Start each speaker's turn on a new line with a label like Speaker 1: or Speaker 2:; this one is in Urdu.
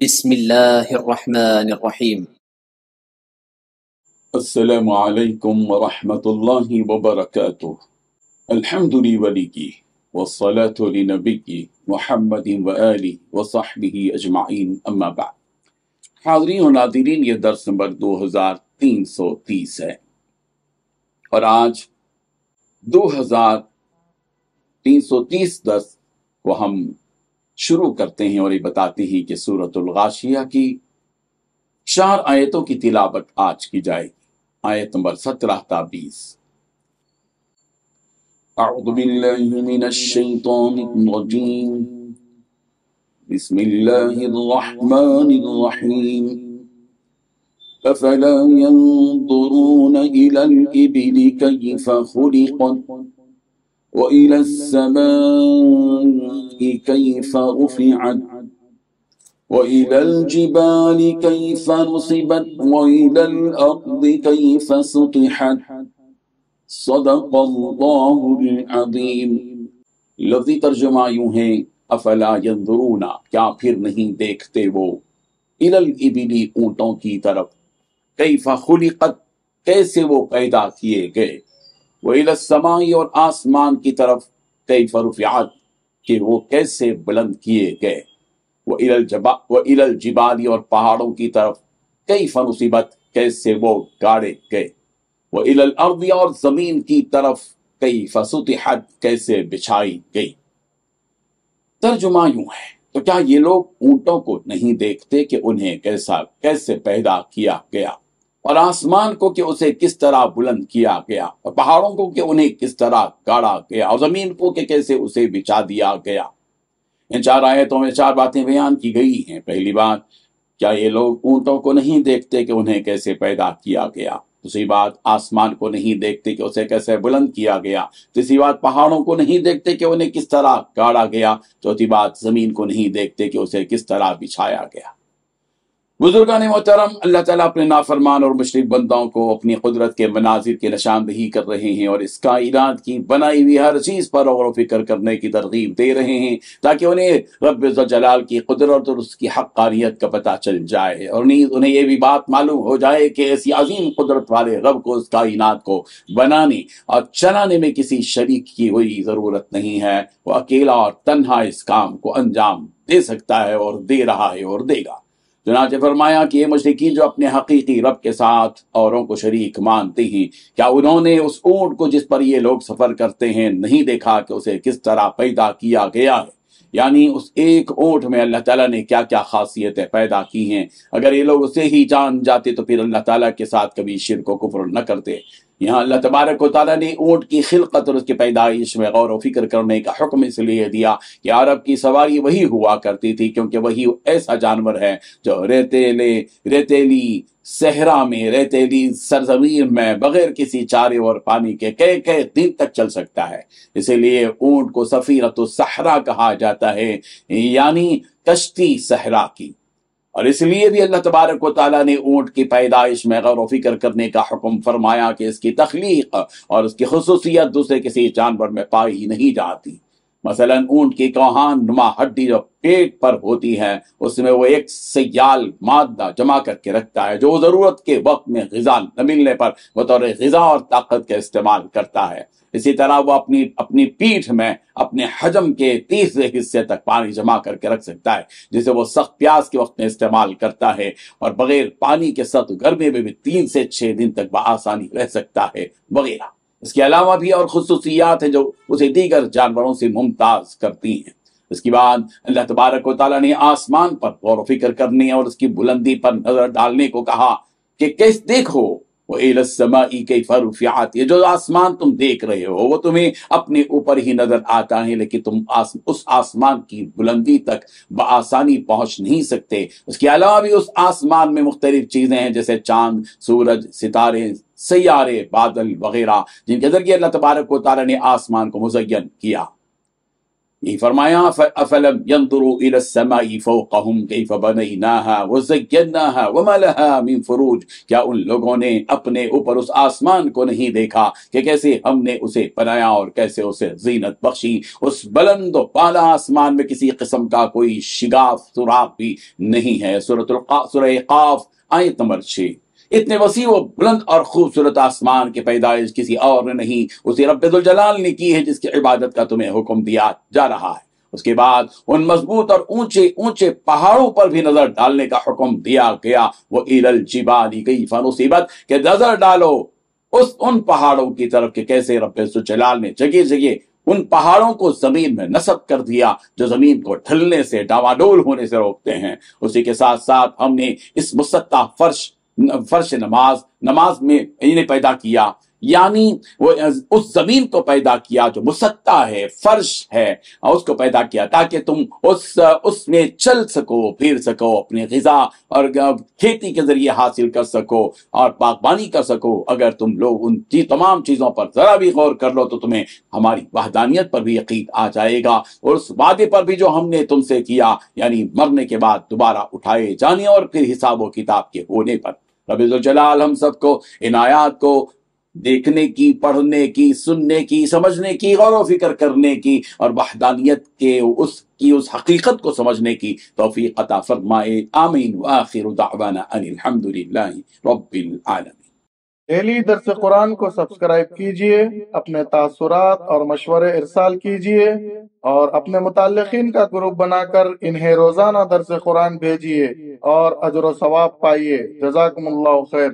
Speaker 1: بسم الله الرحمن الرحيم.
Speaker 2: السلام عليكم ورحمة الله وبركاته. الحمد لولي والصلاة لنبي محمد وآله وصحبه أجمعين أما بعد. حاضرین و ناظرین، یہ درس نمبر 2330 ہے اور آج 2330 درس کو ہم شروع کرتے ہیں اور یہ بتاتے ہیں کہ سورۃ الغاشیہ کی 4 آیتوں کی تلاوت آج کی جائے گی۔ آیت نمبر 17 تا 20۔ اعوذ باللہ من الشیطان الرجیم، بسم اللہ الرحمن الرحیم۔ افلا ينظرون الى الابل كيف خلقت والى السماء كيف رفعت وإلى الجبال كيف نصبت وإلى الأرض كيف سطحت صدق اللہ العظیم۔ لفظی ترجمہ یوں ہے، افلا ينظرون، کیا پھر نہیں دیکھتے وہ، إلى الإبل، اونٹوں کی طرف، كيف خلقت، کیسے وہ پیدا کیے گئے، وإلى السماء، اور آسمان کی طرف، كيف رفعت، کہ وہ کیسے بلند کیے گئے، وَإِلَى الْجِبَالِ، اور پہاڑوں کی طرف، كَيْفَ نُصِبَتْ، کیسے وہ گاڑے گئے، وَإِلَى الْأَرْضِ، اور زمین کی طرف، كَيْفَ سُطِحَتْ، کیسے بچھائی گئی۔ ترجمہ یوں ہے، تو کیا یہ لوگ اونٹوں کو نہیں دیکھتے کہ انہیں کیسے پیدا کیا گیا، اور آسمان کو کہ اسے کس طرح بلند کیا گیا، اور پہاڑوں کو کہ انہیں کس طرح گاڑا گیا، اور زمین کو کہ کیسے اسے بچھا دیا گیا۔ ان 4 آیتوں میں 4 باتیں بیان کی گئی ہیں۔ پہلی بات، کیا یہ لوگ اونٹوں کو نہیں دیکھتے کہ انہیں کیسے پیدا کیا گیا۔ دوسری بات، آسمان کو نہیں دیکھتے کہ اسے کیسے بلند کیا گیا۔ تیسری بات، پہاڑوں کو نہیں دیکھتے کہ انہیں کس طرح گاڑا گیا۔ چوتھی بات، زمین کو نہیں دیکھتے کہ اسے کس طرح بچھایا گیا۔ بزرگان محترم، اللہ تعالیٰ اپنے نافرمان اور مشرک بندوں کو اپنی قدرت کے مناظر کی نشاندہی کر رہے ہیں اور اس کائنات کی بنائی ہوئی ہر چیز پر غور و فکر کرنے کی ترغیب دے رہے ہیں، تاکہ انہیں رب عز و جلال کی قدرت اور اس کی حقانیت کا پتہ چل جائے، اور انہیں یہ بھی بات معلوم ہو جائے کہ ایسی عظیم قدرت والے رب کو اس کائنات کو بنانے اور چلانے میں کسی شریک کی کوئی ضرورت نہیں ہے۔ وہ اکیلا اور تنہا اس کام کو انجام دے سکتا ہے اور دے رہا ہے اور دے گا۔ چنانچہ فرمایا کہ یہ مشرکین جو اپنے حقیقی رب کے ساتھ اوروں کو شریک مانتے ہیں، کیا انہوں نے اس اونٹ کو جس پر یہ لوگ سفر کرتے ہیں نہیں دیکھا کہ اسے کس طرح پیدا کیا گیا ہے؟ یعنی اس ایک اونٹ میں اللہ تعالیٰ نے کیا کیا خاصیتیں پیدا کی ہیں۔ اگر یہ لوگ اسے ہی جان جاتے تو پھر اللہ تعالیٰ کے ساتھ کبھی شرک و کفر نہ کرتے۔ یہاں اللہ تبارک و تعالیٰ نے اونٹ کی خلقت اور اس کی پیدائش میں غور و فکر کرنے کا حکم اس لیے دیا کہ عرب کی سواری وہی ہوا کرتی تھی، کیونکہ وہی ایسا جانور ہے جو ریتیلی صحرا میں، ریتیلی سرزمین میں بغیر کسی چارے اور پانی کے کئی دن تک چل سکتا ہے۔ اسی لیے اونٹ کو سفینۃ الصحرا کہا جاتا ہے، یعنی کشتی صحرا کی۔ اور اس لیے بھی اللہ تبارک و تعالیٰ نے اونٹ کی پیدائش میں غور و فکر کرنے کا حکم فرمایا کہ اس کی تخلیق اور اس کی خصوصیت دوسرے کسی جانور میں پائی ہی نہیں جاتی۔ مثلا اونٹ کی کوہان نما ہڈی جو پیٹ پر ہوتی ہے، اس میں وہ ایک سیال مادہ جمع کر کے رکھتا ہے جو ضرورت کے وقت میں غذا نہ ملنے پر بطور غذا اور طاقت کا استعمال کرتا ہے۔ اسی طرح وہ اپنی پیٹھ میں اپنے حجم کے تیسرے حصے تک پانی جمع کر کے رکھ سکتا ہے، جسے وہ سخت پیاس کے وقت میں استعمال کرتا ہے، اور بغیر پانی کے سخت گرمی میں بھی 3 سے 6 دن تک بآسانی رہ سکتا ہے وغیرہ۔ اس کے علاوہ بھی اور خصوصیات ہیں جو اسے دیگر جانوروں سے ممتاز کرتی ہیں۔ اس کے بعد اللہ تبارک و تعالیٰ نے آسمان پر غور و فکر کرنے اور اس کی بلندی پر نظر ڈالنے کو کہا کہ کیسے دیکھو، وَإِلَى السَّمَاءِ كَيْفَ رُفِعَتْ، یہ جو آسمان تم دیکھ رہے ہو وہ تمہیں اپنے اوپر ہی نظر آتا ہے، لیکن تم اس آسمان کی بلندی تک بآسانی پہنچ نہیں سکتے۔ اس کے علاوہ بھی اس آسمان میں مختلف چیزیں ہیں، جیسے چاند، سورج، ستارے، سیارے، بادل وغیرہ، جن کے ذریعے اللہ تبارک و تعالیٰ نے آسمان کو مزین کیا۔ یہ فرمایا افلم ينظروا الى السماء فوقهم كيف بنيناها وزيناها وما لها من فروج، کیا ان لوگوں نے اپنے اوپر اس آسمان کو نہیں دیکھا کہ کیسے ہم نے اسے بنایا اور کیسے اسے زینت بخشی؟ اس بلند و بالا آسمان میں کسی قسم کا کوئی شگاف سوراخ بھی نہیں ہے۔ سورہ قاف آیت نمبر 6۔ اتنے وسیع و بلند اور خوبصورت آسمان کی پیدائش کسی اور نے نہیں، اسی رب ذوالجلال نے کی ہے جس کی عبادت کا تمہیں حکم دیا جا رہا ہے۔ اس کے بعد ان مضبوط اور اونچے اونچے پہاڑوں پر بھی نظر ڈالنے کا حکم دیا گیا، وَإِلَى الْجِبَالِ كَيْفَ نُصِبَتْ، کہ نظر ڈالو ان پہاڑوں کی طرف کہ کیسے رب ذوالجلال نے جگہ جگہ ان پہاڑوں کو زمین میں نصب کر دیا جو زمین کو ڈھلنے سے ڈاواڈول ہونے سے روکتے ہیں۔ اسی کے ساتھ ساتھ ہم نے اس مسطح فرش نماز میں انہیں پیدا کیا، یعنی وہ اس زمین کو پیدا کیا جو مسطح ہے، فرش ہے، اور اس کو پیدا کیا تاکہ تم اس میں چل سکو، پھر سکو، اپنی غذا اور کھیتی کے ذریعے حاصل کر سکو اور باغبانی کر سکو۔ اگر تم لوگ ان تمام چیزوں پر ذرا بھی غور کر لو تو تمہیں ہماری وحدانیت پر بھی یقین آ جائے گا، اور اس وعدے پر بھی جو ہم نے تم سے کیا، یعنی مرنے کے بعد دوبارہ اٹھائے جانے اور پھر حساب و کتاب کے ہونے پر۔ رب ذوالجلال ہم سب کو ان آیات کو دیکھنے کی، پڑھنے کی، سننے کی، سمجھنے کی، غور و فکر کرنے کی اور وحدانیت کے اس حقیقت کو سمجھنے کی توفیق عطا فرمائے، آمین۔ وآخر دعوانا ان الحمدللہ رب العالمین۔
Speaker 3: ڈیلی درس قرآن کو سبسکرائب کیجئے، اپنے تاثرات اور مشورے ارسال کیجئے اور اپنے متعلقین کا گروپ بنا کر انہیں روزانہ درس قرآن بھیجئے اور اجر و ثواب پائیے۔ جزاکم اللہ خیر۔